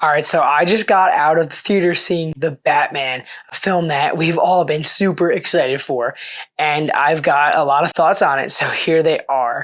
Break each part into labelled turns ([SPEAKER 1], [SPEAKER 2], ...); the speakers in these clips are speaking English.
[SPEAKER 1] All right, so I just got out of the theater seeing The Batman, a film that we've all been super excited for, and I've got a lot of thoughts on it, so here they are.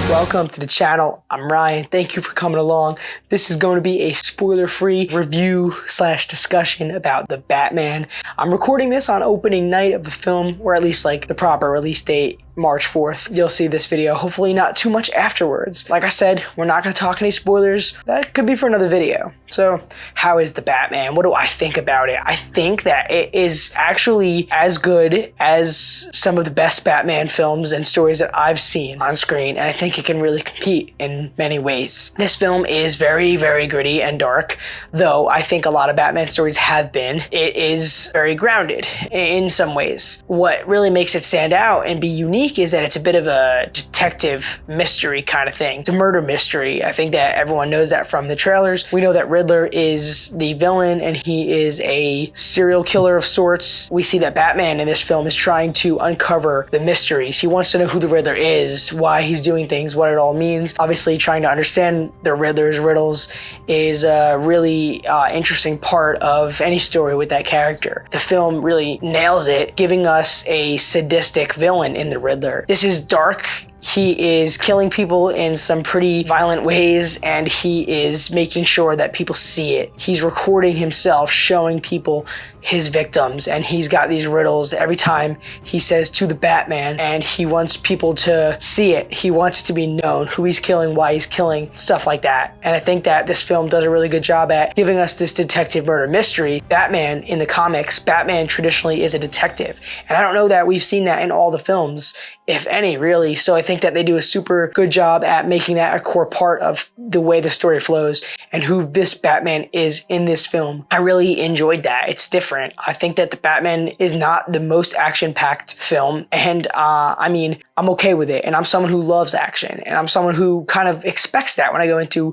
[SPEAKER 1] Welcome to the channel. I'm Ryan. Thank you for coming along. This is going to be a spoiler-free review / discussion about The Batman. I'm recording this on opening night of the film, or at least like the proper release date, March 4th. You'll see this video, hopefully not too much afterwards. Like I said, we're not going to talk any spoilers. That could be for another video. So, how is The Batman? What do I think about it? I think that it is actually as good as some of the best Batman films and stories that I've seen on screen, and I think it can really compete in many ways. This film is very, very gritty and dark, though I think a lot of Batman stories have been. It is very grounded in some ways. What really makes it stand out and be unique is that it's a bit of a detective mystery kind of thing. It's a murder mystery. I think that everyone knows that from the trailers. We know that Riddler is the villain and he is a serial killer of sorts. We see that Batman in this film is trying to uncover the mysteries. He wants to know who the Riddler is, why he's doing things, what it all means. Obviously, trying to understand the Riddler's riddles is a really interesting part of any story with that character. The film really nails it, giving us a sadistic villain in the Riddler. This is dark. He is killing people in some pretty violent ways, and he is making sure that people see it. He's recording himself, showing people his victims, and he's got these riddles every time he says to the Batman, and he wants people to see it. He wants it to be known who he's killing, why he's killing, stuff like that. And I think that this film does a really good job at giving us this detective murder mystery. Batman in the comics, Batman traditionally is a detective, and I don't know that we've seen that in all the films, if any, really. So I think that they do a super good job at making that a core part of the way the story flows and who this Batman is in this film. I really enjoyed that. It's different. I think that The Batman is not the most action-packed film, and I mean, I'm okay with it, and I'm someone who loves action, and I'm someone who kind of expects that when I go into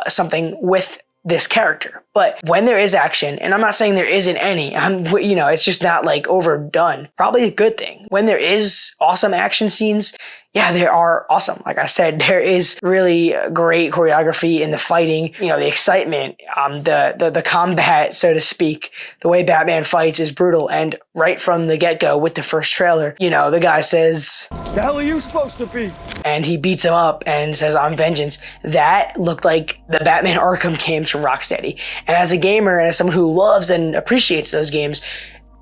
[SPEAKER 1] something with this character. But when there is action, and I'm not saying there isn't any, it's just not like overdone. Probably a good thing. When there is awesome action scenes, yeah, they are awesome. Like I said, there is really great choreography in the fighting, the excitement, the combat, so to speak. The way Batman fights is brutal. And right from the get-go with the first trailer, the guy says,
[SPEAKER 2] "The hell are you supposed to be?"
[SPEAKER 1] And he beats him up and says, "I'm vengeance." That looked like the Batman Arkham games from Rocksteady. And as a gamer and as someone who loves and appreciates those games,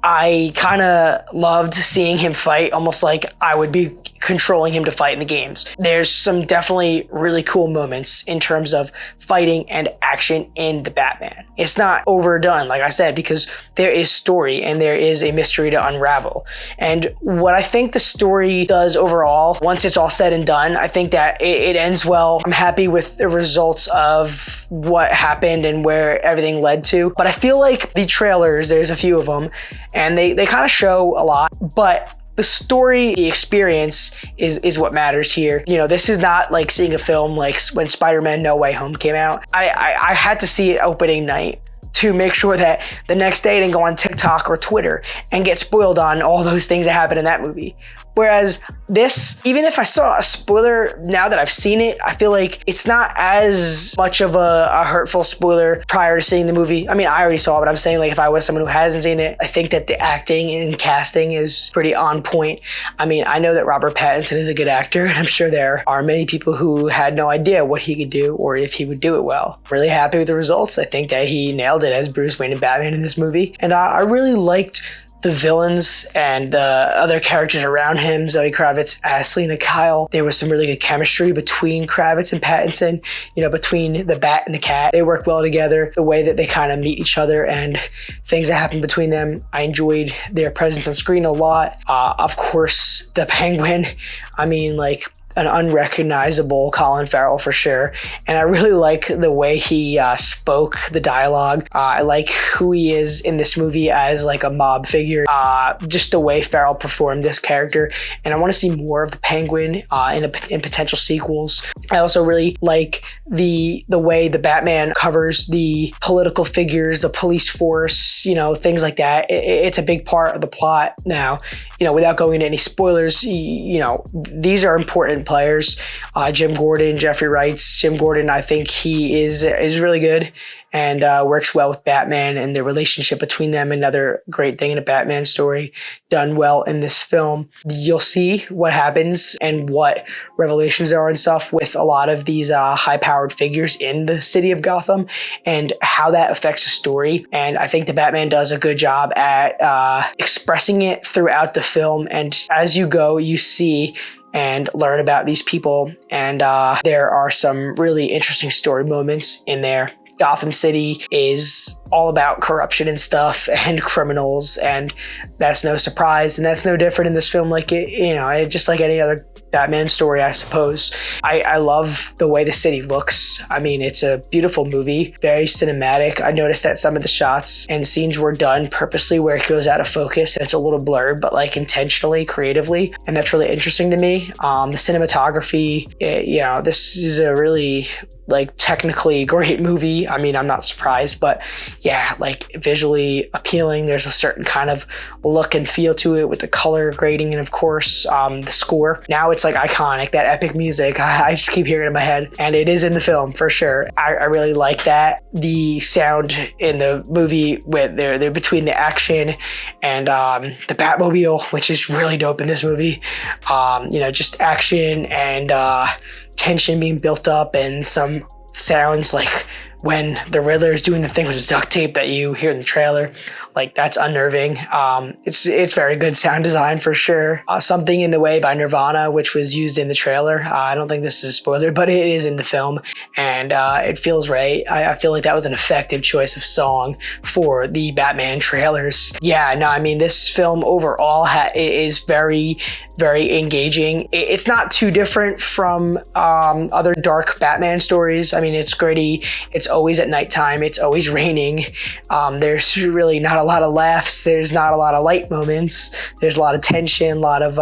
[SPEAKER 1] I kind of loved seeing him fight, almost like I would be controlling him to fight in the games. There's some definitely really cool moments in terms of fighting and action in The Batman. It's not overdone, like I said, because there is story and there is a mystery to unravel. And what I think the story does overall, once it's all said and done, I think that it ends well. I'm happy with the results of what happened and where everything led to. But I feel like the trailers, there's a few of them, and they kind of show a lot, but the story, the experience is what matters here. This is not like seeing a film like when Spider-Man No Way Home came out. I had to see it opening night to make sure that the next day I didn't go on TikTok or Twitter and get spoiled on all those things that happened in that movie. Whereas this, even if I saw a spoiler now that I've seen it, I feel like it's not as much of a hurtful spoiler prior to seeing the movie. I mean, I already saw it, but I'm saying like if I was someone who hasn't seen it, I think that the acting and casting is pretty on point. I mean, I know that Robert Pattinson is a good actor, and I'm sure there are many people who had no idea what he could do or if he would do it well. Really happy with the results. I think that he nailed it as Bruce Wayne and Batman in this movie. And I really liked the villains and the other characters around him, Zoe Kravitz as Selina Kyle. There was some really good chemistry between Kravitz and Pattinson, between the Bat and the Cat. They work well together, the way that they kind of meet each other and things that happen between them. I enjoyed their presence on screen a lot. Of course, the Penguin, an unrecognizable Colin Farrell for sure. And I really like the way he spoke, the dialogue. I like who he is in this movie as like a mob figure. Just the way Farrell performed this character. And I want to see more of the Penguin in potential sequels. I also really like the way the Batman covers the political figures, the police force, things like that. It's a big part of the plot now. Without going into any spoilers, these are important players. Jim Gordon, Jeffrey Wright's Jim Gordon, I think he is really good and works well with Batman and the relationship between them. Another great thing in a Batman story done well in this film. You'll see what happens and what revelations there are and stuff with a lot of these high-powered figures in the city of Gotham and how that affects the story. And I think the Batman does a good job at expressing it throughout the film. And as you go, you see and learn about these people. And there are some really interesting story moments in there. Gotham City is all about corruption and stuff and criminals, and that's no surprise. And that's no different in this film, like just like any other Batman story, I suppose. I love the way the city looks. I mean, it's a beautiful movie, very cinematic. I noticed that some of the shots and scenes were done purposely where it goes out of focus and it's a little blurred, but like intentionally, creatively, and that's really interesting to me. The cinematography, this is a really technically great movie. I mean, I'm not surprised, but yeah, visually appealing. There's a certain kind of look and feel to it with the color grading and of course the score. Now it's iconic, that epic music. I just keep hearing it in my head, and it is in the film for sure. I really like that. The sound in the movie with they're between the action and the Batmobile, which is really dope in this movie. Just action and tension being built up, and some sounds like when the Riddler is doing the thing with the duct tape that you hear in the trailer. That's unnerving. It's very good sound design for sure. Something in the Way by Nirvana, which was used in the trailer. I don't think this is a spoiler, but it is in the film, and it feels right. I feel like that was an effective choice of song for the Batman trailers. Yeah, no, I mean, this film overall is very, very engaging. It's not too different from other dark Batman stories. I mean, it's gritty. It's always at nighttime. It's always raining. There's really not a lot of laughs. There's not a lot of light moments. There's a lot of tension, a lot of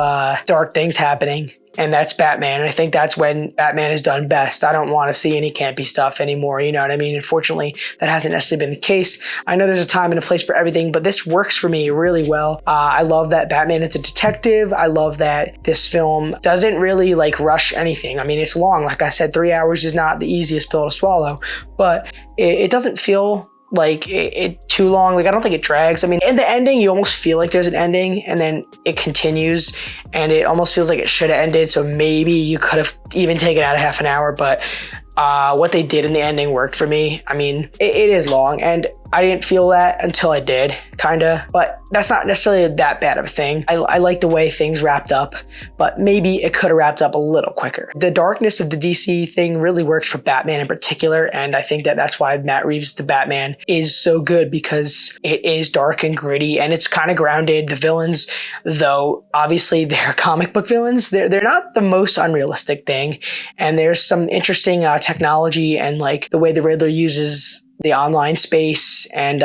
[SPEAKER 1] dark things happening. And that's Batman. And I think that's when Batman is done best. I don't want to see any campy stuff anymore. You know what I mean? Unfortunately, that hasn't necessarily been the case. I know there's a time and a place for everything, but this works for me really well. I love that Batman is a detective. I love that this film doesn't really rush anything. I mean, it's long. Like I said, 3 hours is not the easiest pill to swallow, but it doesn't feel it too long. I don't think it drags. I mean, in the ending, you almost feel like there's an ending, and then it continues, and it almost feels like it should have ended. So maybe you could have even taken out a half an hour, but what they did in the ending worked for me. I mean, it is long, and I didn't feel that until I did, kinda, but that's not necessarily that bad of a thing. I like the way things wrapped up, but maybe it could have wrapped up a little quicker. The darkness of the DC thing really works for Batman in particular, and I think that's why Matt Reeves' The Batman is so good, because it is dark and gritty, and it's kind of grounded. The villains, though, obviously they're comic book villains, they're not the most unrealistic thing, and there's some interesting technology and the way the Riddler uses the online space and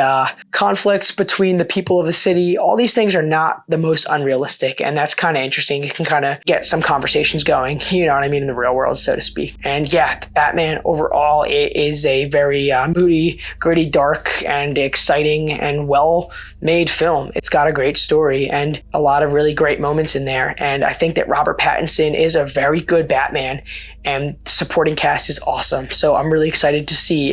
[SPEAKER 1] conflicts between the people of the city. All these things are not the most unrealistic, and that's kind of interesting. It can kind of get some conversations going, you know what I mean, in the real world, so to speak. And yeah, Batman overall, it is a very moody, gritty, dark, and exciting and well-made film. It's got a great story and a lot of really great moments in there, and I think that Robert Pattinson is a very good Batman, and the supporting cast is awesome. So I'm really excited to see,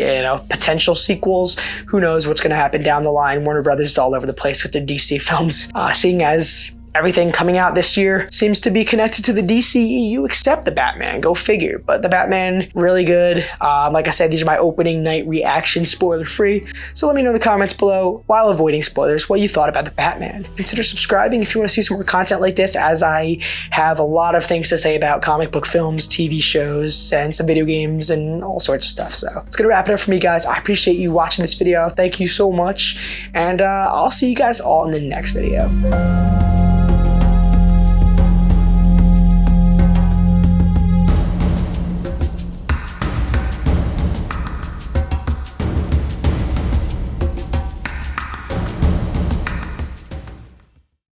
[SPEAKER 1] potential sequels. Who knows what's going to happen down the line. Warner Brothers is all over the place with their DC films, seeing as everything coming out this year seems to be connected to the DCEU except the Batman. Go figure. But the Batman, really good. Like I said, these are my opening night reactions, spoiler free. So let me know in the comments below, while avoiding spoilers, what you thought about the Batman. Consider subscribing if you want to see some more content like this, as I have a lot of things to say about comic book films, TV shows, and some video games, and all sorts of stuff. So it's gonna wrap it up for me, guys. I appreciate you watching this video. Thank you so much. And I'll see you guys all in the next video.